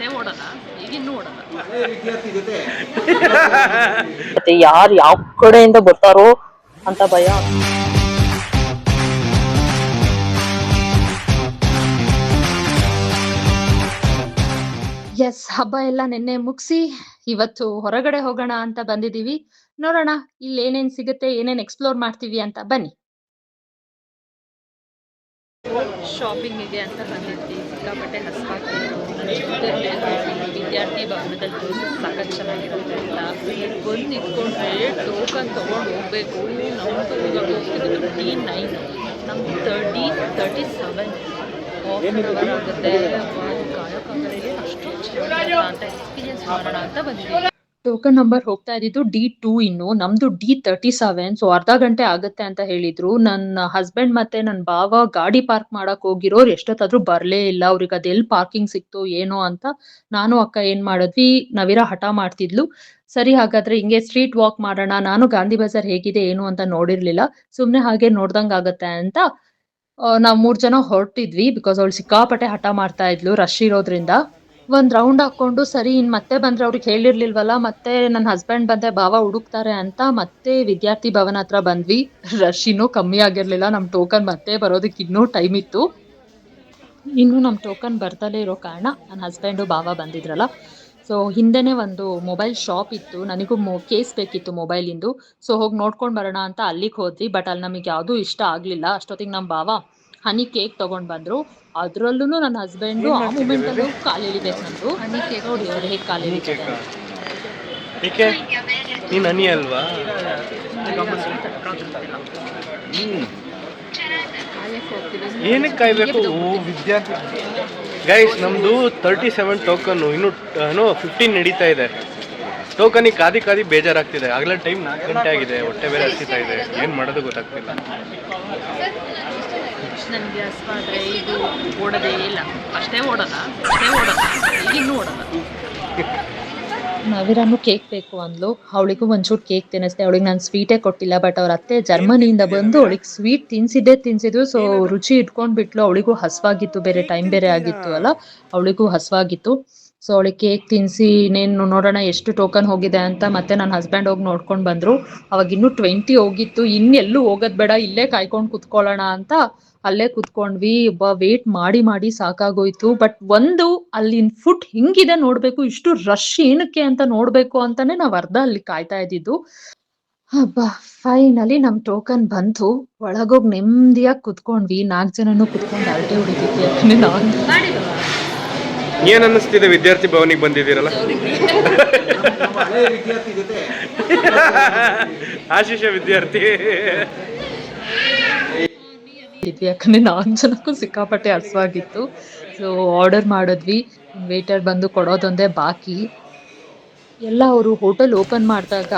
ಅಷ್ಟೇ ಓಡಲ್ಲ, ಈಗ ಇನ್ನೂ ಓಡಲ್ಲ. ಮತ್ತೆ ಯಾರು ಯಾವ ಕಡೆಯಿಂದ ಬರ್ತಾರೋ ಅಂತ ಭಯ. ಎಸ್, ಹಬ್ಬ ಎಲ್ಲ ನಿನ್ನೆ ಮುಗಿಸಿ ಇವತ್ತು ಹೊರಗಡೆ ಹೋಗೋಣ ಅಂತ ಬಂದಿದೀವಿ. ನೋಡೋಣ ಇಲ್ಲಿ ಏನೇನ್ ಸಿಗುತ್ತೆ, ಏನೇನ್ ಎಕ್ಸ್ಪ್ಲೋರ್ ಮಾಡ್ತೀವಿ ಅಂತ. ಬನ್ನಿ. ಶಾಪಿಂಗಿಗೆ ಅಂತ ಬಂದಿದ್ವಿ. ಸಿಕ್ಕಾಪಟ್ಟೆ ಹಸ್ವಾಗ್ತಿತ್ತು. ನನ್ನ ಜೊತೆ ವಿದ್ಯಾರ್ಥಿ ಭವನದಲ್ಲಿ ದೋಸೆ ಸಾಕಷ್ಟು ಚೆನ್ನಾಗಿರುತ್ತೆ ಅಂತ ಬಂದು ನಿಂತ್ಕೊಂಡ್ರೆ ಟೋಕನ್ ತೊಗೊಂಡು ಹೋಗ್ಬೇಕು. ನಮ್ಮದು ಇವಾಗ ಹೋಗ್ತಿರೋದು D9, ನಮ್ದು 37 ಹಾಫ್ ಆಗುತ್ತೆ. ಕಾಯೋಕ್ಕಾಗಲ್ಲ, ಅಷ್ಟು ಚೆನ್ನಾಗಿ ಅಂತ ಎಕ್ಸ್ಪೀರಿಯನ್ಸ್ ಮಾಡೋಣ ಅಂತ ಬಂದಿದ್ದೀವಿ. ಟೋಕನ್ ನಂಬರ್ ಹೋಗ್ತಾ ಇದ್ದಿದ್ದು D2, ಇನ್ನು ನಮ್ದು D37. ಸೊ ಅರ್ಧ ಗಂಟೆ ಆಗುತ್ತೆ ಅಂತ ಹೇಳಿದ್ರು. ನನ್ನ ಹಸ್ಬೆಂಡ್ ಮತ್ತೆ ನನ್ನ ಭಾವ ಗಾಡಿ ಪಾರ್ಕ್ ಮಾಡಕ್ ಹೋಗಿರೋರು ಎಷ್ಟೊತ್ತಾದ್ರೂ ಬರ್ಲೇ ಇಲ್ಲ. ಅವ್ರಿಗೆ ಅದೆಲ್ಲಿ ಪಾರ್ಕಿಂಗ್ ಸಿಕ್ತು ಏನೋ ಅಂತ ನಾನು ಅಕ್ಕ ಏನ್ ಮಾಡಿದ್ವಿ, ನವಿರಾ ಹಠ ಮಾಡ್ತಿದ್ಲು. ಸರಿ ಹಾಗಾದ್ರೆ ಹಿಂಗೆ ಸ್ಟ್ರೀಟ್ ವಾಕ್ ಮಾಡೋಣ. ನಾನು ಗಾಂಧಿ ಬಜಾರ್ ಹೇಗಿದೆ ಏನು ಅಂತ ನೋಡಿರ್ಲಿಲ್ಲ, ಸುಮ್ನೆ ಹಾಗೆ ನೋಡ್ದಂಗ್ ಆಗತ್ತೆ ಅಂತ ನಾವ್ 3 ಜನ ಹೊರಟಿದ್ವಿ. ಬಿಕಾಸ್ ಅವಳು ಸಿಕ್ಕಾಪಟ್ಟೆ ಹಠ ಮಾಡ್ತಾ ಇದ್ಲು ರಶ್ ಇರೋದ್ರಿಂದ. ಒಂದ್ ರೌಂಡ್ ಹಾಕೊಂಡು ಸರಿ ಇನ್ ಮತ್ತೆ ಬಂದ್ರೆ ಅವ್ರಿಗೆ ಹೇಳಿರ್ಲಿಲ್ವಲ್ಲ, ಮತ್ತೆ ನನ್ನ ಹಸ್ಬೆಂಡ್ ಮತ್ತೆ ಭಾವ ಹುಡುಕ್ತಾರೆ ಅಂತ ಮತ್ತೆ ವಿದ್ಯಾರ್ಥಿ ಭವನ ಹತ್ರ ಬಂದ್ವಿ. ರಶ್ ಇನ್ನೂ ಕಮ್ಮಿ ಆಗಿರ್ಲಿಲ್ಲ. ನಮ್ ಟೋಕನ್ ಮತ್ತೆ ಬರೋದಕ್ಕೆ ಇನ್ನೂ ಟೈಮ್ ಇತ್ತು. ಇನ್ನು ನಮ್ ಟೋಕನ್ ಬರ್ತಲೇ ಇರೋ ಕಾರಣ ನನ್ನ ಹಸ್ಬೆಂಡು ಭಾವ ಬಂದಿದ್ರಲ್ಲ, ಸೊ ಹಿಂದೆನೆ ಒಂದು ಮೊಬೈಲ್ ಶಾಪ್ ಇತ್ತು. ನನಗೂ ಕೇಸ್ ಬೇಕಿತ್ತು ಮೊಬೈಲಿಂದು. ಸೊ ಹೋಗಿ ನೋಡ್ಕೊಂಡು ಬರೋಣ ಅಂತ ಅಲ್ಲಿಗೆ ಹೋದ್ವಿ. ಬಟ್ ಅಲ್ಲಿ ನಮಗೆ ಯಾವುದೂ ಇಷ್ಟ ಆಗಲಿಲ್ಲ. ಅಷ್ಟೊತ್ತಿಗೆ ನಮ್ಮ ಭಾವ ಹನಿ ಕೇಕ್ ತೊಗೊಂಡು ಬಂದರು. ಅದರಲ್ಲೂ ನನ್ನ ಹಸ್ಬೆಂಡು ಆ ಮೂಮೆಂಟಲ್ಲೂ ಕಾಲು ಎಳಿಬೇಕು ನಂದು. ಹನಿ ಕೇಕ್ ನೋಡಿ ಅವ್ರು ಹೇಗೆ ಕಾಲು ಎಳಿತಾರೆ. ನೀನು ಹನಿ ಅಲ್ವಾ? ಏನಕ್ಕೆ ಕಾಯ್ಬೇಕು? ವಿದ್ಯಾರ್ಥಿ ಗೈಸ್, ನಮ್ಮದು 37 ಟೋಕನ್ನು, ಇನ್ನೂ 15 ನಡೀತಾ ಇದೆ. ಟೋಕನಿಗೆ ಕಾದಿ ಬೇಜಾರಾಗ್ತಿದೆ. ಆಗಲೇ ಟೈಮ್ 4 ಗಂಟೆ ಆಗಿದೆ, ಹೊಟ್ಟೆ ಬೇರೆ ಹಸಿತಾ ಇದೆ. ಏನು ಮಾಡೋದು ಗೊತ್ತಾಗ್ತಿಲ್ಲ. ನನಗೆ ಹಸ್ವಾದ್ರೆ ಇದು ಓಡೋದೇ ಇಲ್ಲ. ಅಷ್ಟೇ ಓಡಲ್ಲ, ಈಗ ಇನ್ನೂ ಓಡಲ್ಲ. ನವಿರಾನು ಕೇಕ್ ಬೇಕು ಅಂದ್ಲು. ಅವಳಿಗೂ ಒಂಚೂರು ಕೇಕ್ ತಿನ್ನಿಸ್ದೆ. ಅವಳಿಗೆ ನಾನು ಸ್ವೀಟೇ ಕೊಟ್ಟಿಲ್ಲ. ಬಟ್ ಅವ್ರ ಅತ್ತೆ ಜರ್ಮನಿಯಿಂದ ಬಂದು ಅವಳಿಗೆ ಸ್ವೀಟ್ ತಿನ್ಸಿದ್ದು. ಸೊ ರುಚಿ ಇಟ್ಕೊಂಡ್ಬಿಟ್ಲು. ಅವಳಿಗೂ ಹಸ್ವಾಗಿತ್ತು, ಬೇರೆ ಟೈಮ್ ಬೇರೆ ಆಗಿತ್ತು ಅಲ್ಲ, ಅವಳಿಗೂ ಹಸ್ವಾಗಿತ್ತು. ಸೊ ಅವಳಿಗೆ ಕೇಕ್ ತಿನ್ನಿಸಿ ಇನ್ನೇನು ನೋಡೋಣ ಎಷ್ಟು ಟೋಕನ್ ಹೋಗಿದೆ ಅಂತ ಮತ್ತೆ ನನ್ನ ಹಸ್ಬೆಂಡ್ ಹೋಗಿ ನೋಡ್ಕೊಂಡು ಬಂದರು. ಅವಾಗ ಇನ್ನೂ 20 ಹೋಗಿತ್ತು. ಇನ್ನೆಲ್ಲೂ ಹೋಗೋದು ಬೇಡ, ಇಲ್ಲೇ ಕಾಯ್ಕೊಂಡು ಕುತ್ಕೊಳ್ಳೋಣ ಅಂತ ಅಲ್ಲೇ ಕುತ್ಕೊಂಡ್ವಿ. ವೇಟ್ ಮಾಡಿ ಸಾಕಾಗೋಯ್ತು. ಬಟ್ ಒಂದು ಅಲ್ಲಿನ ಫುಡ್ ಹಿಂಗಿದೆ ನೋಡ್ಬೇಕು, ಇಷ್ಟು ರಶ್ ಏನಕ್ಕೆ ಅಂತ ನೋಡ್ಬೇಕು ಅಂತಾನೆ ನಾವು ಅರ್ಧ ಅಲ್ಲಿ ಕಾಯ್ತಾ ಇದ್ದಿದ್ದು. ಹಬ್ಬ, ಫೈನಲಿ ನಮ್ ಟೋಕನ್ ಬಂತು. ಒಳಗೋಗಿ ನೆಮ್ಮದಿಯಾಗಿ ಕುತ್ಕೊಂಡ್ವಿ. 4 ಜನನು ಕುತ್ಕೊಂಡು ಅರಟೆ ಹೊಡಿತಿದ್ವಿ. ಯಾಕಂದ್ರೆ ನಾನು ಏನು ಅನ್ನಿಸ್ತಿದೆ ವಿದ್ಯಾರ್ಥಿ ಭವನಿಗೆ ಬಂದಿದ್ದೀರಲ್ಲ? ಆಶೀಷ ವಿದ್ಯಾರ್ಥಿ. ಯಾಕಂದ್ರೆ 4 ಜನಕ್ಕೂ ಸಿಕ್ಕಾಪಟ್ಟೆ ಹಸ್ವಾಗಿತ್ತು. ಸೊ ಆರ್ಡರ್ ಮಾಡಿದ್ವಿ. ವೇಟರ್ ಬಂದು ಕೊಡೋದೊಂದೇ ಬಾಕಿ. ಎಲ್ಲ ಅವರು ಹೋಟೆಲ್ ಓಪನ್ ಮಾಡಿದಾಗ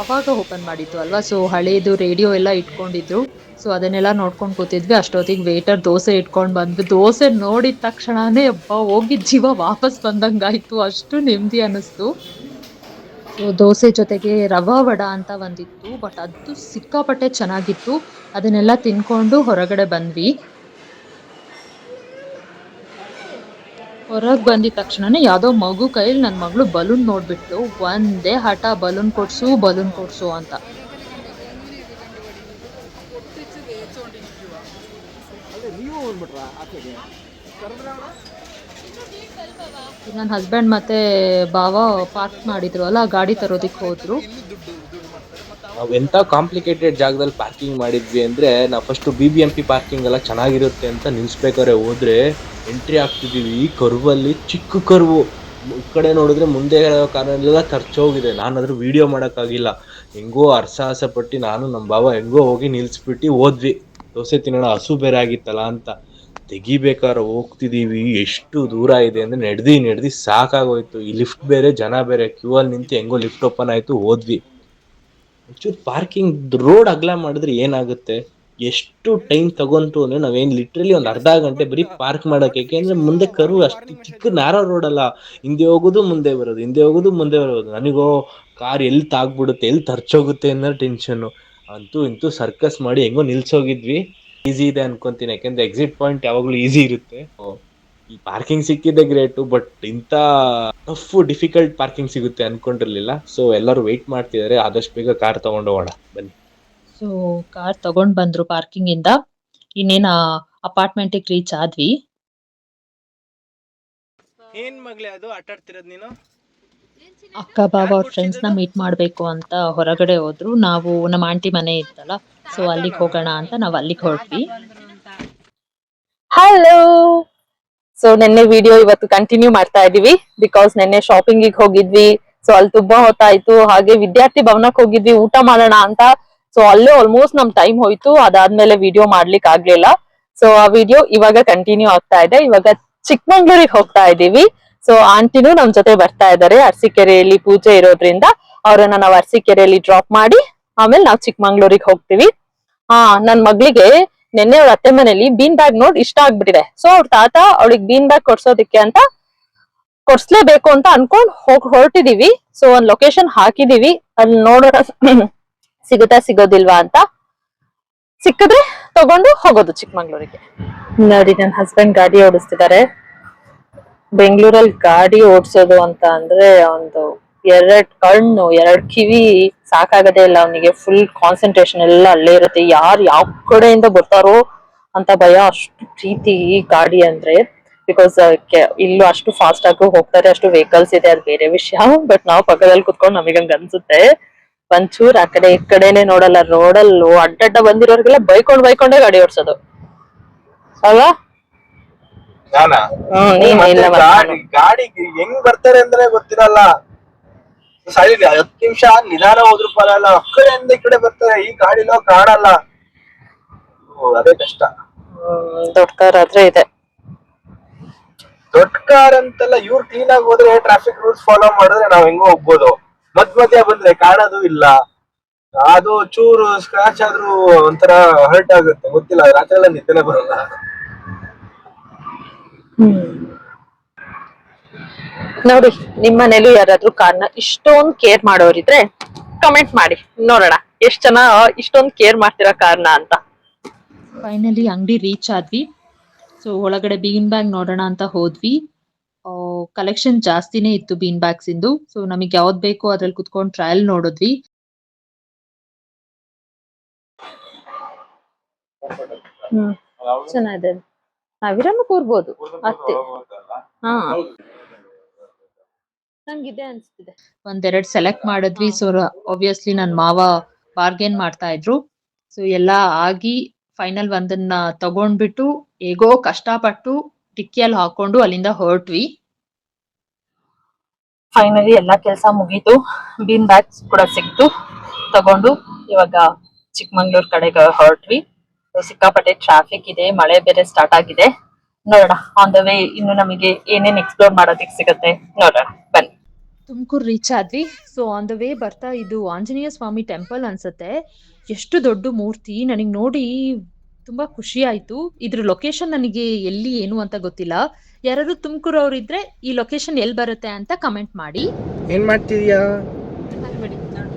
ಅವಾಗ ಓಪನ್ ಮಾಡಿದ್ದು ಅಲ್ವಾ, ಸೊ ಹಳೇದು ರೇಡಿಯೋ ಎಲ್ಲ ಇಟ್ಕೊಂಡಿದ್ರು. ಸೊ ಅದನ್ನೆಲ್ಲ ನೋಡ್ಕೊಂಡು ಕೂತಿದ್ವಿ. ಅಷ್ಟೊತ್ತಿಗೆ ವೇಟರ್ ದೋಸೆ ಇಟ್ಕೊಂಡು ಬಂದ್ವಿ. ದೋಸೆ ನೋಡಿದ ತಕ್ಷಣನೇ ಹೋಗಿದ್ದ ಜೀವ ವಾಪಸ್ ಬಂದಂಗಾಯ್ತು. ಅಷ್ಟು ನೆಮ್ಮದಿ ಅನ್ನಿಸ್ತು. ಸೊ ದೋಸೆ ಜೊತೆಗೆ ರವಾ ವಡ ಅಂತ ಒಂದಿತ್ತು, ಬಟ್ ಅದು ಸಿಕ್ಕಾಪಟ್ಟೆ ಚೆನ್ನಾಗಿತ್ತು. ಅದನ್ನೆಲ್ಲ ತಿನ್ಕೊಂಡು ಹೊರಗಡೆ ಬಂದ್ವಿ. ಹೊರಗೆ ಬಂದಿದ ತಕ್ಷಣನೇ ಯಾವುದೋ ಮಗು ಕೈಯಲ್ಲಿ ನನ್ನ ಮಗಳು ಬಲೂನ್ ನೋಡ್ಬಿಟ್ಲು. ಒಂದೇ ಹಠ, ಬಲೂನ್ ಕೊಡ್ಸು ಅಂತ. ನನ್ನ ಹಸ್ಬೆಂಡ್ ಮತ್ತೆ ಭಾವ ಪಾರ್ಕ್ ಮಾಡಿದ್ರು ಅಲ್ಲ, ಗಾಡಿ ತರೋದಕ್ಕೆ ಹೋದ್ರು. ನಾವು ಎಂಥ ಕಾಂಪ್ಲಿಕೇಟೆಡ್ ಜಾಗದಲ್ಲಿ ಪಾರ್ಕಿಂಗ್ ಮಾಡಿದ್ವಿ ಅಂದರೆ, ನಾವು ಫಸ್ಟು BBMP ಪಾರ್ಕಿಂಗ್ ಎಲ್ಲ ಚೆನ್ನಾಗಿರುತ್ತೆ ಅಂತ ನಿಲ್ಲಿಸ್ಬೇಕಾದ್ರೆ ಹೋದರೆ ಎಂಟ್ರಿ ಆಗ್ತಿದ್ದೀವಿ. ಈ ಕರ್ವಲ್ಲಿ ಚಿಕ್ಕ ಕರ್ವು, ಈ ಕಡೆ ನೋಡಿದ್ರೆ ಮುಂದೆ ಕಾರನೆಲ್ಲ ಖರ್ಚೋಗಿದೆ. ನಾನಾದರೂ ವೀಡಿಯೋ ಮಾಡೋಕ್ಕಾಗಿಲ್ಲ. ಹೆಂಗೋ ಹರಸಾಹಸ ಪಟ್ಟು ನಾನು ನಮ್ಮ ಭಾವ ಹೆಂಗೋ ಹೋಗಿ ನಿಲ್ಲಿಸ್ಬಿಟ್ಟು ಹೋದ್ವಿ. ದೋಸೆ ತಿನ್ನೋಣ, ಹಸು ಬೇರೆ ಆಗಿತ್ತಲ್ಲ ಅಂತ. ತೆಗಿಬೇಕಾದ್ರೆ ಹೋಗ್ತಿದ್ದೀವಿ, ಎಷ್ಟು ದೂರ ಇದೆ ಅಂದರೆ ನಡೆದು ಸಾಕಾಗೋಯ್ತು. ಈ ಲಿಫ್ಟ್ ಬೇರೆ, ಜನ ಬೇರೆ, ಕ್ಯೂ ಅಲ್ಲಿ ನಿಂತು ಹೆಂಗೋ ಲಿಫ್ಟ್ ಓಪನ್ ಆಯಿತು, ಹೋದ್ವಿ. ಒಂಚೂರು ಪಾರ್ಕಿಂಗ್ ರೋಡ್ ಅಗಲ ಮಾಡಿದ್ರೆ ಏನಾಗುತ್ತೆ? ಎಷ್ಟು ಟೈಮ್ ತಗೊಂತು ಅಂದರೆ ನಾವೇನು ಲಿಟ್ರಲಿ ಒಂದು ಅರ್ಧ ಗಂಟೆ ಬರೀ ಪಾರ್ಕ್ ಮಾಡೋಕ್ಕೆ. ಯಾಕೆಂದರೆ ಮುಂದೆ ಕರು ಅಷ್ಟು ಚಿಕ್ಕ ನ್ಯಾರೋ ರೋಡಲ್ಲ, ಹಿಂದೆ ಹೋಗೋದು ಮುಂದೆ ಬರೋದು. ನನಗೋ ಕಾರ್ ಎಲ್ಲಿ ತಾಗ್ಬಿಡುತ್ತೆ, ಎಲ್ಲಿ ತರ್ಚೋಗುತ್ತೆ ಅನ್ನೋ ಟೆನ್ಷನ್ನು. ಅಂತೂ ಇಂತೂ ಸರ್ಕಸ್ ಮಾಡಿ ಹೆಂಗೋ ನಿಲ್ಸೋಗಿದ್ವಿ. ಈಸಿ ಇದೆ ಅನ್ಕೊಂತೀನಿ, ಯಾಕೆಂದರೆ ಎಕ್ಸಿಟ್ ಪಾಯಿಂಟ್ ಯಾವಾಗಲೂ ಈಸಿ ಇರುತ್ತೆ. ಈ ಪಾರ್ಕಿಂಗ್ ಸಿಕ್ಕಿದೆ ಗ್ರೇಟು, ಬಟ್ ಇಂಥ ಟಫ್ ಡಿಫಿಕಲ್ಟ್ ಪಾರ್ಕಿಂಗ್ ಸಿಗುತ್ತೆ ಅನ್ಕೊಂಡಿರ್ಲಿಲ್ಲ. ಸೊ ಎಲ್ಲರೂ ವೆಯ್ಟ್ ಮಾಡ್ತಿದ್ದಾರೆ, ಆದಷ್ಟು ಬೇಗ ಕಾರ್ ತಗೊಂಡು ಹೋಗೋಣ ಬನ್ನಿ. ಸೊ ಕಾರ್ ತಗೊಂಡ್ ಬಂದ್ರು ಪಾರ್ಕಿಂಗ್ ಇಂದ. ಇನ್ನೇನ ಅಪಾರ್ಟ್ಮೆಂಟಿಗೆ ರೀಚ್ ಆದ್ವಿ. ಏನ್ ಮಗ್ಲೆ ಅದು ಆಟ ಆಡ್ತಿರೋದ್ ನೀನು? ಅಕ್ಕ ಬಾವ ಅವ್ರ ಫ್ರೆಂಡ್ಸ್ ನ ಮೀಟ್ ಮಾಡ್ಬೇಕು ಅಂತ ಹೊರಗಡೆ ಹೋದ್ರು. ನಾವು ನಮ್ಮ ಆಂಟಿ ಮನೆ ಇತ್ತಲ್ಲ, ಸೊ ಅಲ್ಲಿಗೆ ಹೋಗೋಣ ಅಂತ ನಾವ್ ಅಲ್ಲಿಗೆ ಹೊರಟ್ವಿ. ಹಲೋ. ಸೊ ನಿನ್ನೆ ವಿಡಿಯೋ ಇವತ್ತು ಕಂಟಿನ್ಯೂ ಮಾಡ್ತಾ ಇದೀವಿ, ಬಿಕಾಸ್ ನಿನ್ನೆ ಶಾಪಿಂಗ್ ಹೋಗಿದ್ವಿ. ಸೊ ಅಲ್ಲಿ ತುಂಬಾ ಹೊತ್ತಾಯ್ತು. ಹಾಗೆ ವಿದ್ಯಾರ್ಥಿ ಭವನಕ್ಕೆ ಹೋಗಿದ್ವಿ ಊಟ ಮಾಡೋಣ ಅಂತ. ಸೊ ಅಲ್ಲೇ ಆಲ್ಮೋಸ್ಟ್ ನಮ್ ಟೈಮ್ ಹೋಯ್ತು. ಅದಾದ್ಮೇಲೆ ವಿಡಿಯೋ ಮಾಡ್ಲಿಕ್ಕೆ ಆಗ್ಲಿಲ್ಲ. ಸೊ ಆ ವಿಡಿಯೋ ಇವಾಗ ಕಂಟಿನ್ಯೂ ಆಗ್ತಾ ಇದೆ. ಇವಾಗ ಚಿಕ್ಕಮಂಗ್ಳೂರಿಗೆ ಹೋಗ್ತಾ ಇದೀವಿ. ಸೊ ಆಂಟಿನೂ ನಮ್ ಜೊತೆ ಬರ್ತಾ ಇದಾರೆ. ಅರಸೀಕೆರೆಯಲ್ಲಿ ಪೂಜೆ ಇರೋದ್ರಿಂದ ಅವ್ರನ್ನ ನಾವು ಅರಸೀಕೆರೆಯಲ್ಲಿ ಡ್ರಾಪ್ ಮಾಡಿ ಆಮೇಲೆ ನಾವು ಚಿಕ್ಕಮಂಗ್ಳೂರಿಗೆ ಹೋಗ್ತೀವಿ. ನನ್ ಮಗಳಿಗೆ ನಿನ್ನೆ ಅವ್ರ ಅತ್ತೆ ಮನೇಲಿ ಬೀನ್ ಬ್ಯಾಗ್ ನೋಡ್ ಇಷ್ಟ ಆಗ್ಬಿಟ್ಟಿದೆ. ಸೊ ಅವ್ರ ತಾತ ಅವಳಿಗೆ ಬೀನ್ ಬ್ಯಾಗ್ ಕೊಡ್ಸೋದಿಕ್ಕೆ ಅಂತ ಕೊಡ್ಸ್ಲೇಬೇಕು ಅಂತ ಅನ್ಕೊಂಡ್ ಹೊರಟಿದೀವಿ. ಸೊ ಒಂದ್ ಲೊಕೇಶನ್ ಹಾಕಿದೀವಿ, ಅಲ್ಲಿ ನೋಡೋಣ ಸಿಗೋದಿಲ್ವಾ ಅಂತ. ಸಿಕ್ಕಿದ್ರೆ ತಗೊಂಡು ಹೋಗೋದು ಚಿಕ್ಕಮಂಗ್ಳೂರಿಗೆ. ನೋಡಿ ನನ್ ಹಸ್ಬೆಂಡ್ ಗಾಡಿ ಓಡಿಸ್ತಿದ್ದಾರೆ. ಬೆಂಗಳೂರಲ್ಲಿ ಗಾಡಿ ಓಡಿಸೋದು ಅಂತ ಅಂದ್ರೆ ಒಂದು 2 ಕಣ್ಣು 2 ಕಿವಿ ಸಾಕಾಗದೇ ಇಲ್ಲ ಅವನಿಗೆ. ಫುಲ್ ಕಾನ್ಸಂಟ್ರೇಷನ್ ಎಲ್ಲ ಅಲ್ಲೇ ಇರುತ್ತೆ. ಯಾರು ಯಾವ ಕಡೆಯಿಂದ ಬರ್ತಾರೋ ಅಂತ ಭಯ. ಅಷ್ಟು ಪ್ರೀತಿ ಈ ಗಾಡಿ ಅಂದ್ರೆ. ಬಿಕಾಸ್ ಇಲ್ಲೂ ಅಷ್ಟು ಫಾಸ್ಟ್ ಆಗಿ ಹೋಗ್ತಾರೆ, ಅಷ್ಟು ವೆಹಿಕಲ್ಸ್ ಇದೆ, ಅದು ಬೇರೆ ವಿಷಯ. ಬಟ್ ನಾವು ಪಕ್ಕದಲ್ಲಿ ಕುತ್ಕೊಂಡು ನಮಗಂಗ ಅನ್ಸುತ್ತೆ. ಒಂಚೂರ್ ಆ ಕಡೆ ಈ ಕಡೆನೆ ನೋಡಲ್ಲ. ರೋಡಲ್ಲೂ ಅಡ್ಡಡ್ಡ ಬಂದಿರೋರ್ಗೆಲ್ಲ ಬೈಕೊಂಡೇ ಗಾಡಿ ಓಡಿಸೋದು ಅಲ್ವಾ? ಗಾಡಿ ಹೆಂಗ್ ಬರ್ತಾರೆ ಅಂದ್ರೆ ಗೊತ್ತಿರಲ್ಲ. 10 ನಿಮಿಷ ನಿಧಾನ ಹೋದ್ರು ಪರಲ್ಲ, ಆ ಕಡೆಯಿಂದ ಈ ಕಡೆ ಬರ್ತಾರೆ. ಈ ಗಾಡಿನೋ ಕಾಣಲ್ಲ, ಅದೇ ಕಷ್ಟ. ದೊಡ್ಡ ಕಾರ್ ಆದ್ರೆ ಇದೆ. ದೊಡ್ಡ ಕಾರ್ ಅಂತೆಲ್ಲ ಇವ್ರು ಕ್ಲೀನ್ ಆಗಿ ಹೋದ್ರೆ, ಟ್ರಾಫಿಕ್ ರೂಲ್ಸ್ ಫಾಲೋ ಮಾಡಿದ್ರೆ ನಾವ್ ಹೆಂಗೋ ಹೋಗ್ಬೋದು. ಮಧ್ಯ ಬಂದ್ರೆ ಕಾಣೋದು ಇಲ್ಲ. ಅದು ಚೂರು ಸ್ಕ್ರಾಚ್ ಆದ್ರೂ ಒಂಥರ ಹರ್ಟ್ ಆಗುತ್ತೆ. ಗೊತ್ತಿಲ್ಲ, ರಾತ್ರಿ ಎಲ್ಲ ನಿದ್ದೆನೆ ಬರಲ್ಲ. ನೋಡಿ, ನಿಮ್ ಮನೇಲಿ ಯಾರಾದ್ರೂ ಕಾರ್ನ ಇಷ್ಟೊಂದ್ ಕೇರ್ ಮಾಡೋರಿದ್ರೆ ಕಮೆಂಟ್ ಮಾಡಿ ನೋಡೋಣ ಎಷ್ಟ್ ಜನ ಇಷ್ಟೊಂದ್ ಕೇರ್ ಮಾಡ್ತೀರಾ ಕಾರ್ನ ಅಂತ. ಫೈನಲಿ ಅಂಗಡಿ ರೀಚ್ ಆದ್ವಿ. ಸೊ ಒಳಗಡೆ ಬೀನ್ ಬ್ಯಾಗ್ ನೋಡೋಣ ಅಂತ ಹೋದ್ವಿ. ಕಲೆಕ್ಷನ್ ಜಾಸ್ತಿನೇ ಇತ್ತು ಬೀನ್ ಬ್ಯಾಗ್ಸ್ ಇಂದು. ಸೊ ನಮಗೆ ಯಾವ್ದು ಬೇಕೋ ಅದ್ರಲ್ಲಿ ಕುತ್ಕೊಂಡು ಟ್ರಯಲ್ ನೋಡಿದ್ವಿ. ಚೆನ್ನಾಗಿದೆ. ನಾವಿರನ್ನು ಕೂರ್ಬೋದು ಅತ್ತೆ. ನಂಗಿದೆ ಅನ್ಸ್ತಿದೆ. ಒಂದೆರಡು ಸೆಲೆಕ್ಟ್ ಮಾಡಿದ್ವಿ. ಸೊ ಆಬ್ವಿಯಸ್ಲಿ ನನ್ ಮಾವ ಬಾರ್ಗೇನ್ ಮಾಡ್ತಾ ಇದ್ರು. ಸೊ ಎಲ್ಲಾ ಆಗಿ ಫೈನಲ್ ಒಂದನ್ನ ತಗೊಂಡ್ಬಿಟ್ಟು ಹೇಗೋ ಕಷ್ಟಪಟ್ಟು ಟಿಕ್ಕಿಯಲ್ಲಿ ಹಾಕೊಂಡು ಅಲ್ಲಿಂದ ಹೊರಟ್ವಿ. ಫೈನಲಿ ಎಲ್ಲಾ ಕೆಲ್ಸ ಮುಗೀತು. ಬೀನ್ ಬ್ಯಾಗ್ಸ್ ಕೂಡ ಸಿಕ್ತು. ತಗೊಂಡು ಇವಾಗ ಚಿಕ್ಕಮಂಗ್ಳೂರ್ ಕಡೆಗೆ ಹೊರಟ್ವಿ. ಸಿಕ್ಕಾಪಟ್ಟೆ ಟ್ರಾಫಿಕ್ ಇದೆ, ಮಳೆ ಬೇರೆ ಸ್ಟಾರ್ಟ್ ಆಗಿದೆ. ನೋಡೋಣ ಆನ್ ದ ವೇ ಇನ್ನು ನಮಗೆ ಏನೇನ್ ಎಕ್ಸ್ಪ್ಲೋರ್ ಮಾಡೋದಿಕ್ ಸಿಗತ್ತೆ ನೋಡೋಣ ಬನ್ನಿ. ತುಮಕೂರು ರೀಚ್ ಆದ್ವಿ. ಸೊ ಆನ್ ದ ವೇ ಬರ್ತಾ ಇದು ಆಂಜನೇಯ ಸ್ವಾಮಿ ಟೆಂಪಲ್ ಅನ್ಸುತ್ತೆ. ಎಷ್ಟು ದೊಡ್ಡ ಮೂರ್ತಿ, ನನಗೆ ನೋಡಿ ತುಂಬಾ ಖುಷಿ ಆಯ್ತು. ಇದ್ರ ಲೊಕೇಶನ್ ನನಗೆ ಎಲ್ಲಿ ಏನು ಅಂತ ಗೊತ್ತಿಲ್ಲ. ಯಾರಾದ್ರು ತುಮಕೂರು ಅವ್ರು ಇದ್ರೆ ಈ ಲೊಕೇಶನ್ ಎಲ್ಲಿ ಬರುತ್ತೆ ಅಂತ ಕಮೆಂಟ್ ಮಾಡಿ. ಏನ್ ಮಾಡ್ತಿದ್ಯಾ?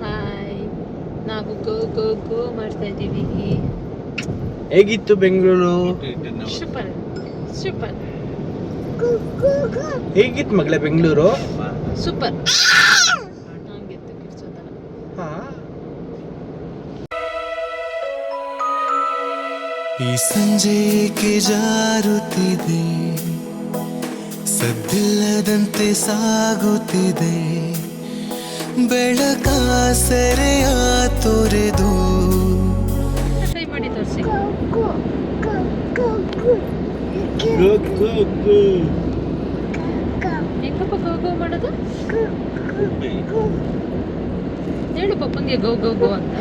ಹಾಯ್, ನಾವು ಗೋ ಮಾಡ್ತಾ ಇದೀವಿ. ಹೇಗಿತ್ತು ಬೆಂಗಳೂರು? Super super. ಹೇಗಿತ್ತು ಮಗಳೇ ಬೆಂಗಳೂರು? ಸೂಪರ್. ಈ ಸಂಜೆಗೆ ಜಾರುತ್ತಿದೆ, ಸದ್ದಿಲ್ಲದಂತೆ ಸಾಗುತ್ತಿದೆ, ಬೆಳಕ ಸೆರೆಯ ತೊರೆದು. ಟ್ರೈ ಮಾಡಿ ತೋರಿಸಿ. ಹೆಂಗಪ್ಪ ಗೋ ಮಾಡೋದು? ಹೇಳು ಪಪ್ಪಂಗೆ ಗೋ ಅಂತ.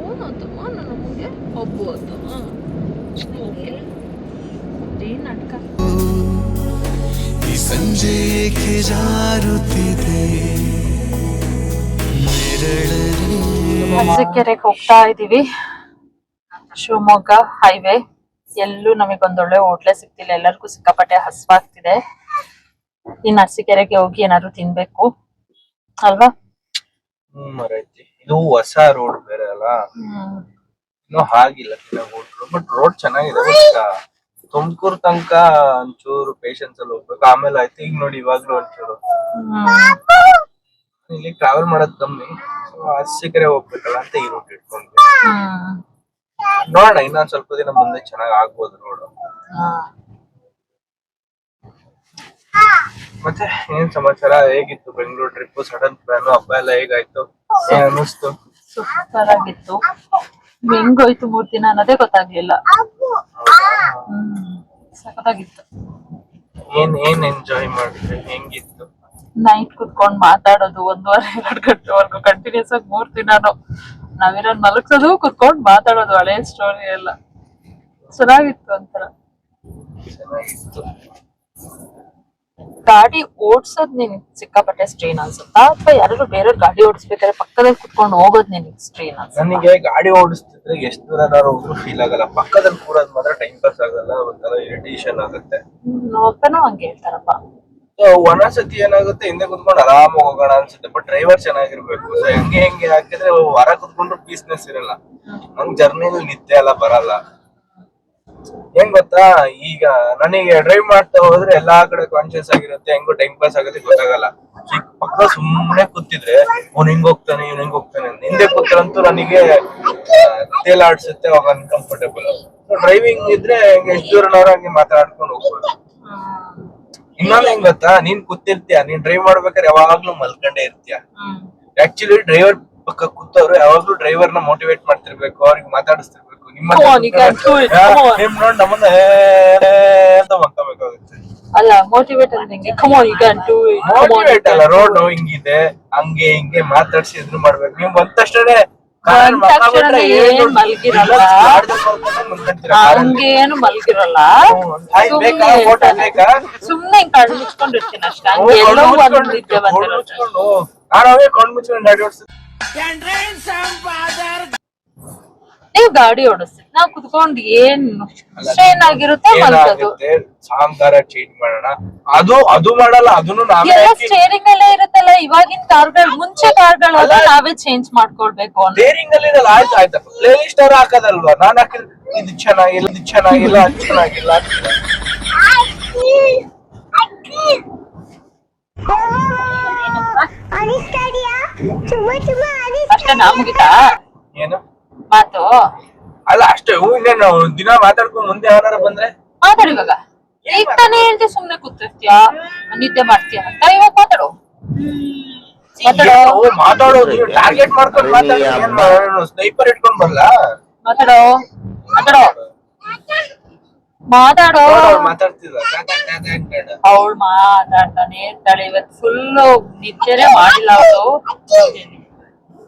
ಓನತ್ತಮ್ಮ ನನ್ನ ನಮಗೆ ಒಬ್ಬು ಅಂತ. ಓಕೆ, ಏನ್ ನಾಟಕ. ಈ ಸಂಜೆಗೆ ಜಾರುತ್ತಿದೆ, ಅರಸೀಕೆರೆಗೆ ಹೋಗ್ತಾ ಇದೀವಿ. ಶಿವಮೊಗ್ಗ ಹೈವೇ. ಎಲ್ಲೂ ನಮಗೊಂದೊಳ್ಳೆ ಹೋಟ್ಲೆ ಸಿಗ್ತಿಲ್ಲ. ಎಲ್ಲರಿಗೂ ಸಿಕ್ಕಾಪಟ್ಟೆ ಹಸ್ವಾಗ್ತಿದೆ. ಇನ್ ಅರಸೀಕೆರೆಗೆ ಹೋಗಿ ಏನಾದ್ರು ತಿನ್ಬೇಕು ಅಲ್ವಾ? ಮರೈತಿ. ಇದು ಹೊಸ ರೋಡ್ ಬೇರೆ ಅಲ್ಲ. ಇನ್ನೂ ಆಗಿಲ್ಲ ಹೋಟ್ಲು, ಬಟ್ ರೋಡ್ ಚೆನ್ನಾಗಿದೆ. ತುಮಕೂರು ತನಕ ಒಂಚೂರು ಪೇಷನ್ಸ್ ಅಲ್ಲಿ ಹೋಗ್ಬೇಕು, ಆಮೇಲೆ ಆಯ್ತು. ಈಗ ನೋಡಿ ಇವಾಗ್ಲೂ ಒಂಚೂರು ಇಲ್ಲಿ ಟ್ರಾವೆಲ್ ಮಾಡೋದ್ ಕಮ್ಮಿ, ಅರಸೀಕೆರೆ ಹೋಗ್ಬೇಕಲ್ಲ ಅಂತ ಈ ರೂಟ್ ಇಟ್ಕೊಂಡ್ವಿ. ನೋಡೋಣ ಇನ್ನೊಂದ್ ಸ್ವಲ್ಪ ದಿನ ಮುಂದೆ ಚೆನ್ನಾಗ್ ಆಗ್ಬೋದು ರೋಡ್. ಮತ್ತೆ ಏನ್ ಸಮಾಚಾರ, ಹೇಗಿತ್ತು ಬೆಂಗಳೂರು ಟ್ರಿಪ್? ಸಡನ್ ಪ್ಲಾನ್, ಹಬ್ಬ ಎಲ್ಲ ಹೇಗಾಯ್ತು, ಏನ್ ಅನ್ನಿಸ್ತು? ಸೂಪರ್ ಆಗಿತ್ತು. ಹೆಂಗೋಯ್ತು 3 ದಿನ ಅನ್ನೋದೇ ಗೊತ್ತಾಗ್ಲಿಲ್ಲ. ಸಖತ್ತಾಗಿತ್ತು. ಏನ್ ಎಂಜಾಯ್ ಮಾಡಿದ್ರಿ, ಹೆಂಗಿತ್ತು? ನೈಟ್ ಕುತ್ಕೊಂಡ್ ಮಾತಾಡೋದು 1.5-2 ಗಂಟೆವರೆಗೂ ಕಂಟಿನ್ಯೂಸ್ ಆಗಿ 3 ದಿನಾನು ನಾವಿರೋನ್ ಮಲಗ್ಸೋದು, ಕುತ್ಕೊಂಡ್ ಮಾತಾಡೋದು, ಹಳೆ ಸ್ಟೋರಿ ಎಲ್ಲ ಚೆನ್ನಾಗಿತ್ತು. ಒಂಥರ ಚೆನ್ನಾಗಿತ್ತು. ಗಾಡಿ ಓಡ್ಸೋದ್ ನಿನ್ಗೆ ಸಿಕ್ಕಾಪಟ್ಟೆ ಸ್ಟ್ರೇನ್ ಅನ್ಸುತ್ತಾ, ಅಥವಾ ಯಾರು ಬೇರೆಯವ್ರು ಗಾಡಿ ಓಡಿಸ್ಬೇಕಾದ್ರೆ ಪಕ್ಕದಲ್ಲಿ ಕುತ್ಕೊಂಡು ಹೋಗೋದ್ ನಿನ್ಗೆ ಸ್ಟ್ರೇನ್ ಅನ್ಸುತ್ತಾ? ನನಗೆ ಗಾಡಿ ಓಡಿಸ್ತಿದ್ರೆ ಎಷ್ಟು ದೂರನಾರು ಹೋದ್ರು ಫೀಲ್ ಆಗಲ್ಲ, ಪಕ್ಕದಲ್ಲಿ ಕೂರೋದ್ ಮಾತ್ರ ಟೈಮ್ ಪಾಸ್ ಆಗಲ್ಲ, ಒಂಥರ ಇರಿಟೇಷನ್ ಆಗುತ್ತೆ. ಒಬ್ಬನೂ ಹಂಗೆ ಹೇಳ್ತಾರಪ್ಪ. ಒಂದೊಂದ್ಸತಿ ಏನಾಗುತ್ತೆ, ಹಿಂದೆ ಕುತ್ಕೊಂಡು ಆರಾಮಾಗಿ ಹೋಗೋಣ ಅನ್ಸುತ್ತೆ, ಬಟ್ ಡ್ರೈವರ್ ಚೆನ್ನಾಗಿರ್ಬೇಕು. ಸೊ ಹೆಂಗೆ ಹಾಕಿದ್ರೆ ಹೊರ ಕುತ್ಕೊಂಡ್ರು ಪೀಸ್ನೆಸ್ ಇರಲ್ಲ, ನಂಗ್ ಜರ್ನಿಲಿ ನಿದ್ದೆ ಎಲ್ಲ ಬರಲ್ಲ. ಹೆಂಗ್ ಗೊತ್ತಾ, ಈಗ ನನಗೆ ಡ್ರೈವ್ ಮಾಡ್ತಾ ಹೋದ್ರೆ ಎಲ್ಲಾ ಕಡೆ ಕಾನ್ಶಿಯಸ್ ಆಗಿರುತ್ತೆ, ಹೆಂಗೋ ಟೈಮ್ ಪಾಸ್ ಆಗುತ್ತೆ ಗೊತ್ತಾಗಲ್ಲ. ಈಗ ಪಕ್ಕ ಸುಮ್ಮನೆ ಕೂತಿದ್ರೆ ಅವ್ನು ಹಿಂಗ್ ಹೋಗ್ತಾನೆ ಇವ್ನು ಹಿಂಗ್ ಹೋಗ್ತಾನೆ, ಹಿಂದೆ ಕೂತ್ರಂತೂ ನನಗೆ ತೇಲಾಡ್ಸುತ್ತೆ, ಅವಾಗ ಅನ್ಕಂಫರ್ಟೇಬಲ್. ಡ್ರೈವಿಂಗ್ ಇದ್ರೆ ಎಷ್ಟು ದೂರನವ್ರು ಹಂಗೆ ಮಾತಾಡ್ಕೊಂಡು ಹೋಗ್ಬೋದು. ಇನ್ನೊಂದ್ ಹೆಂಗ್ ಗೊತ್ತಾ, ನೀನ್ ಕೂತಿರ್ತೀಯ, ನೀನ್ ಡ್ರೈವ್ ಮಾಡ್ಬೇಕಾದ್ರೆ ಯಾವಾಗ್ಲೂ ಮಲ್ಕೊಂಡೇ ಇರ್ತೀಯ. ಆಕ್ಚುಲಿ ಡ್ರೈವರ್ ಪಕ್ಕ ಕೂತವ್ರು ಯಾವಾಗ್ಲೂ ಡ್ರೈವರ್ ನ ಮೋಟಿವೇಟ್ ಮಾಡ್ತಿರ್ಬೇಕು, ಅವ್ರಿಗೆ ಮಾತಾಡಿಸ್ತಿರ್ಬೇಕು. ನಿಮ್ ನೋಡ್ ನಮ್ಮನ್ನ ಅಂತ ಮಾಡ್ಕೋಬೇಕಾಗುತ್ತೆ. ಅಲ್ಲ ಮೋಟಿವೇಟ್ ಅಂದ್ರೆ ಮೋಟಿವೇಟ್ ಅಲ್ಲ, ರೋಡ್ ಹಿಂಗಿದೆ ಹಂಗೆ ಹಿಂಗೆ ಮಾತಾಡ್ಸಿ ಇದ್ರು ಮಾಡ್ಬೇಕು. ನೀವ್ ಬಂತಷ್ಟೇ ಏನ್ ಮಲ್ಗಿರಲ್ಲ, ಹಂಗೇನು ಮಲ್ಗಿರಲ್ಲ, ಸುಮ್ನೆ ಕಣ್ಣು ಮುಚ್ಕೊಂಡಿರ್ತೀನಿ ಅಷ್ಟೇ. ಎಲ್ಲೋ ಒಂದ್ ನಿದ್ದೆ ಬಂದಿರುತ್ತೆ. ನಾವೇ ಕಣ್ಣು ಮುಚ್ಕೊಂಡು ಗಾಡಿ ಓಡಿಸ್ತೀವಿ. ನೀವು ಗಾಡಿ ಓಡಿಸ್ತೀವಿ, ನಾವ್ ಕುತ್ಕೊಂಡು ಏನ್ ಸ್ಟ್ರೈನ್ ಆಗಿರುತ್ತೆ ಮಲ್ಕೋದು. ಸಾಂಗಾರ ಚೇಂಜ್ ಮಾಡೋಣ, ಅದು ಮಾಡಲ್ಲ, ಅದನ್ನು ನಾವೇ ಎಲ್ಲ ಸ್ಟೇರಿಂಗ್ ಅಲ್ಲೇ ಇರುತ್ತಲ್ಲ. ಇವಾಗಿನ ಕಾರ್ಗಳು, ಮುಂಚೆ ಕಾರ್ಗಳು ನಾವೇ ಚೇಂಜ್ ಮಾಡ್ಕೊಳ್ಬೇಕು. ಸ್ಟೇರಿಂಗ್ ಅಲ್ಲಿ ಆಯ್ತಾ ಪ್ಲೇ ಲಿಸ್ಟ್ ಅವ್ರು ಹಾಕೋದಲ್ವಾ, ನಾನ್ ಹಾಕಿದ್ರೆ ಇದು ಚೆನ್ನಾಗಿಲ್ಲ, ಅದು ಚೆನ್ನಾಗಿಲ್ಲ. ಅಷ್ಟೇ ನಾ ಮುಗಿತಾ ಏನು ಮಾತು? ಅಲ್ಲ ಅಷ್ಟೇ, ಇನ್ನೇನು ದಿನ ಮಾತಾಡ್ಕೊಂಡು ಮುಂದೆ ಯಾರು ಬಂದ್ರೆ ಮಾತಾಡು. ಇವಾಗ ಈಗ ತಾನೇ ಹೇಳ್ದೆ ಸುಮ್ನೆ ಕೂತಿರ್ತೀಯ, ನಿದ್ದೆ ಮಾಡ್ತೀಯ ಅಂತ. ಇವಾಗ ಮಾತಾಡೋ ಟಾರ್ಗೆಟ್ ಮಾಡ್ಕೊಂಡು ಮಾತಾಡೋ, ಸ್ನೈಪರ್ ಇಟ್ಕೊಂಡ್ ಬರಲ್ಲ. ಮಾತಾಡೋ ಮಾತಾಡ್ತಿದ್ದ ಅವಳು ಮಾತಾಡ್ತಾನೆ ಇರ್ತಾಳೆ. ಇವತ್ತು ಫುಲ್ ನಿದ್ದೆನೆ ಮಾಡಿಲ್ಲ ಅವಳು.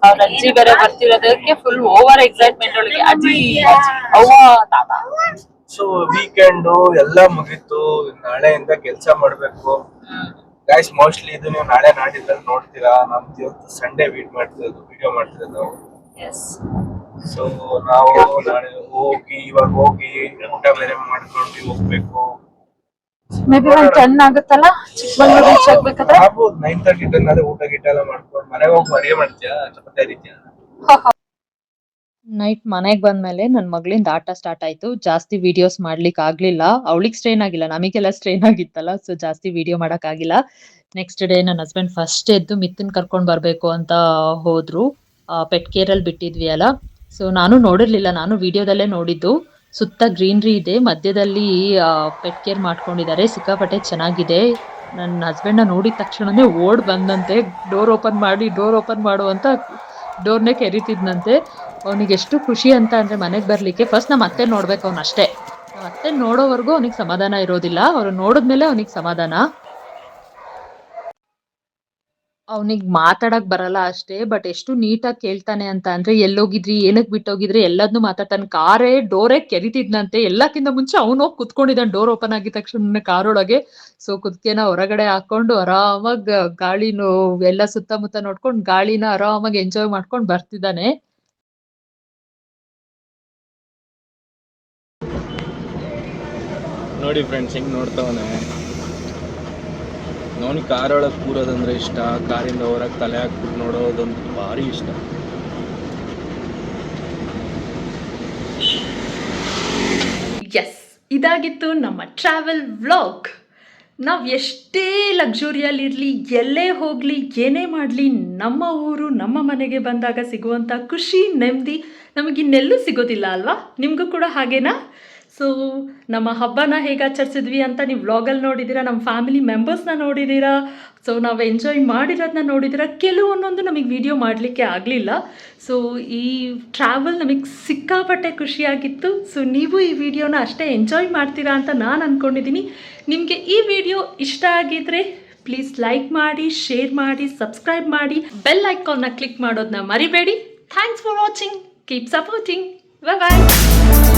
ಅವ್ರ ಅಜ್ಜಿ ಬೇರೆ ಬರ್ತಿರೋದಕ್ಕೆ ಫುಲ್ ಓವರ್ ಎಕ್ಸೈಟ್ಮೆಂಟ್ ಒಳಗೆ. ಅಜ್ಜಿ ಅವ್ವ ತಾತ. ಸೊ ವೀಕೆಂಡ್ ಎಲ್ಲ ಮುಗೀತು, ನಾಳೆಯಿಂದ ಕೆಲ್ಸ ಮಾಡ್ಬೇಕು ಗೈಸ್. ಮೋಸ್ಟ್ಲಿ ಇದು ನೀವು ನಾಳೆ ನಾಡಿದ್ರಲ್ಲಿ ನೋಡ್ತೀರಾ. ನಮ್ದು ಇವತ್ತು ಸಂಡೇ ವಿಡಿಯೋ ಮಾಡ್ತಿರೋದು. ಸೊ ನಾವು ನಾಳೆ ಇವಾಗ ಹೋಗಿ ಊಟ ಬೇರೆ ಮಾಡ್ಕೊಂಡು ಹೋಗ್ಬೇಕು. ಮೇ ಬಿ 10 ಆಗುತ್ತಲ್ಲ ಚಿಕ್ಕಮಂಗ್ಳೂರ್ ರೀಚ್ ಆಗ್ಬೇಕಾದ್ರೆ. 9:30 10 ಆದ್ರೆ ಊಟ ಗಿಟ್ಟ ಎಲ್ಲ ಮಾಡ್ಕೊಂಡು ಮನೆಗೆ ಹೋಗಿ ಅಡಿಗೆ ಮಾಡ್ತೀಯಾ, ಚಪಾತಿ ಅರಿತೀಯಾ? ನೈಟ್ ಮನೆಗೆ ಬಂದ್ಮೇಲೆ ನನ್ನ ಮಗಳಿಂದ ಆಟ ಸ್ಟಾರ್ಟ್ ಆಯ್ತು. ಜಾಸ್ತಿ ವಿಡಿಯೋಸ್ ಮಾಡ್ಲಿಕ್ಕೆ ಆಗ್ಲಿಲ್ಲ. ಅವಳಿಗೆ ಸ್ಟ್ರೈನ್ ಆಗಿಲ್ಲ, ನಮಗೆಲ್ಲ ಸ್ಟ್ರೈನ್ ಆಗಿತ್ತಲ್ಲ, ಸೊ ಜಾಸ್ತಿ ವಿಡಿಯೋ ಮಾಡಕ್ ಆಗಿಲ್ಲ. ನೆಕ್ಸ್ಟ್ ಡೇ ನನ್ನ ಹಸ್ಬೆಂಡ್ ಫಸ್ಟ್ ಎದ್ದು ಮಿತ್ತನ್ ಕರ್ಕೊಂಡ್ ಬರ್ಬೇಕು ಅಂತ ಹೋದ್ರು. ಪೆಟ್ ಕೇರ್ ಅಲ್ಲಿ ಬಿಟ್ಟಿದ್ವಿ ಅಲ್ಲ, ಸೊ ನಾನು ನೋಡಿರ್ಲಿಲ್ಲ, ನಾನು ವಿಡಿಯೋದಲ್ಲೇ ನೋಡಿದ್ದು. ಸುತ್ತ ಗ್ರೀನ್ರಿ ಇದೆ, ಮಧ್ಯದಲ್ಲಿ ಪೆಟ್ ಕೇರ್ ಮಾಡ್ಕೊಂಡಿದ್ದಾರೆ, ಸಿಕ್ಕಾಪಟ್ಟೆ ಚೆನ್ನಾಗಿದೆ. ನನ್ನ ಹಸ್ಬೆಂಡ್ನ ನೋಡಿದ ತಕ್ಷಣನೇ ಓಡ್ ಬಂದಂತೆ, ಡೋರ್ ಓಪನ್ ಮಾಡು ಅಂತ ಡೋರ್ನೇ ಕೆರಿತಿದ್ನಂತೆ. ಅವನಿಗೆ ಎಷ್ಟು ಖುಷಿ ಅಂತ ಅಂದರೆ ಮನೆಗೆ ಬರಲಿಕ್ಕೆ. ಫಸ್ಟ್ ನಮ್ಮ ಅತ್ತೆ ನೋಡ್ಬೇಕು ಅವನು ಅಷ್ಟೇ. ನಮ್ಮ ಅತ್ತೆ ನೋಡೋವರೆಗೂ ಅವನಿಗೆ ಸಮಾಧಾನ ಇರೋದಿಲ್ಲ, ಅವ್ರು ನೋಡಿದ್ಮೇಲೆ ಅವನಿಗೆ ಸಮಾಧಾನ. ಅವನಿಗೆ ಮಾತಾಡಕ್ ಬರಲ್ಲ ಅಷ್ಟೇ, ಬಟ್ ಎಷ್ಟು ನೀಟಾಗಿ ಕೇಳ್ತಾನೆ ಅಂತ ಅಂದ್ರೆ, ಎಲ್ಲೋಗಿದ್ರಿ, ಏನಕ್ಕೆ ಬಿಟ್ಟೋಗಿದ್ರಿ ಎಲ್ಲದನ್ನೂ ಮಾತಾಡ್ತಾನೆ. ಡೋರೇ ಕೆರಿತಿದ್ನಂತೆ. ಎಲ್ಲಕ್ಕಿಂತ ಮುಂಚೆ ಅವನು ಹೋಗಿ ಕುತ್ಕೊಂಡಿದ್ದಾನೆ ಡೋರ್ ಓಪನ್ ಆಗಿದ ತಕ್ಷಣ ಕಾರೊಳಗೆ. ಸೊ ಕುದ್ಕೆನ ಹೊರಗಡೆ ಹಾಕೊಂಡು ಆರಾಮಾಗಿ ಗಾಳಿನೂ ಎಲ್ಲ ಸುತ್ತಮುತ್ತ ನೋಡ್ಕೊಂಡು ಗಾಳಿನ ಆರಾಮಾಗಿ ಎಂಜಾಯ್ ಮಾಡ್ಕೊಂಡು ಬರ್ತಿದ್ದಾನೆ. ನೋಡಿ ಫ್ರೆಂಡ್ಸ್ ಹೆಂಗ್ ನೋಡ್ತಾವನೆ. ಅವನಿಗೆ ಕಾರೊಳಗೆ ಕೂರೋದಂದ್ರೆ ಇಷ್ಟ, ಕಾರಿಂದ ಹೊರಗೆ ತಲೆ ಹಾಕ್ಬಿಟ್ಟು ನೋಡೋದಂತ ಭಾರಿ ಇಷ್ಟ. ಇದಾಗಿತ್ತು ನಮ್ಮ ಟ್ರಾವೆಲ್ ವ್ಲಾಗ್. ನಾವು ಎಷ್ಟೇ ಲಕ್ಸುರಿಯಲ್ಲಿರಲಿ, ಎಲ್ಲೇ ಹೋಗಲಿ, ಏನೇ ಮಾಡಲಿ, ನಮ್ಮ ಊರು ನಮ್ಮ ಮನೆಗೆ ಬಂದಾಗ ಸಿಗುವಂಥ ಖುಷಿ, ನೆಮ್ಮದಿ ನಮಗಿನ್ನೆಲ್ಲೂ ಸಿಗೋದಿಲ್ಲ ಅಲ್ವಾ? ನಿಮಗೂ ಕೂಡ ಹಾಗೇನಾ? ಸೊ ನಮ್ಮ ಹಬ್ಬನ ಹೇಗೆ ಆಚರಿಸಿದ್ವಿ ಅಂತ ನೀವು ವ್ಲಾಗಲ್ಲಿ ನೋಡಿದ್ದೀರಾ, ನಮ್ಮ ಫ್ಯಾಮಿಲಿ ಮೆಂಬರ್ಸ್ನ ನೋಡಿದ್ದೀರಾ. ಸೊ ನಾವು ಎಂಜಾಯ್ ಮಾಡಿರೋದನ್ನ ನೋಡಿದ್ದೀರಾ. ಕೆಲವೊಂದೊಂದು ನಮಗೆ ವಿಡಿಯೋ ಮಾಡಲಿಕ್ಕೆ ಆಗಲಿಲ್ಲ. ಸೊ ಈ ಟ್ರಾವೆಲ್ ನಮಗೆ ಸಿಕ್ಕಾಪಟ್ಟೆ ಖುಷಿಯಾಗಿತ್ತು. ಸೊ ನೀವು ಈ ವಿಡಿಯೋನ ಅಷ್ಟೇ ಎಂಜಾಯ್ ಮಾಡ್ತೀರಾ ಅಂತ ನಾನು ಅಂದ್ಕೊಂಡಿದ್ದೀನಿ. ನಿಮಗೆ ಈ ವಿಡಿಯೋ ಇಷ್ಟ ಆಗಿದ್ರೆ ಪ್ಲೀಸ್ ಲೈಕ್ ಮಾಡಿ, ಶೇರ್ ಮಾಡಿ, ಸಬ್ಸ್ಕ್ರೈಬ್ ಮಾಡಿ, ಬೆಲ್ ಐಕಾನ್ನ ಕ್ಲಿಕ್ ಮಾಡೋದನ್ನ ಮರಿಬೇಡಿ. Thanks for watching. Keep supporting. Bye bye.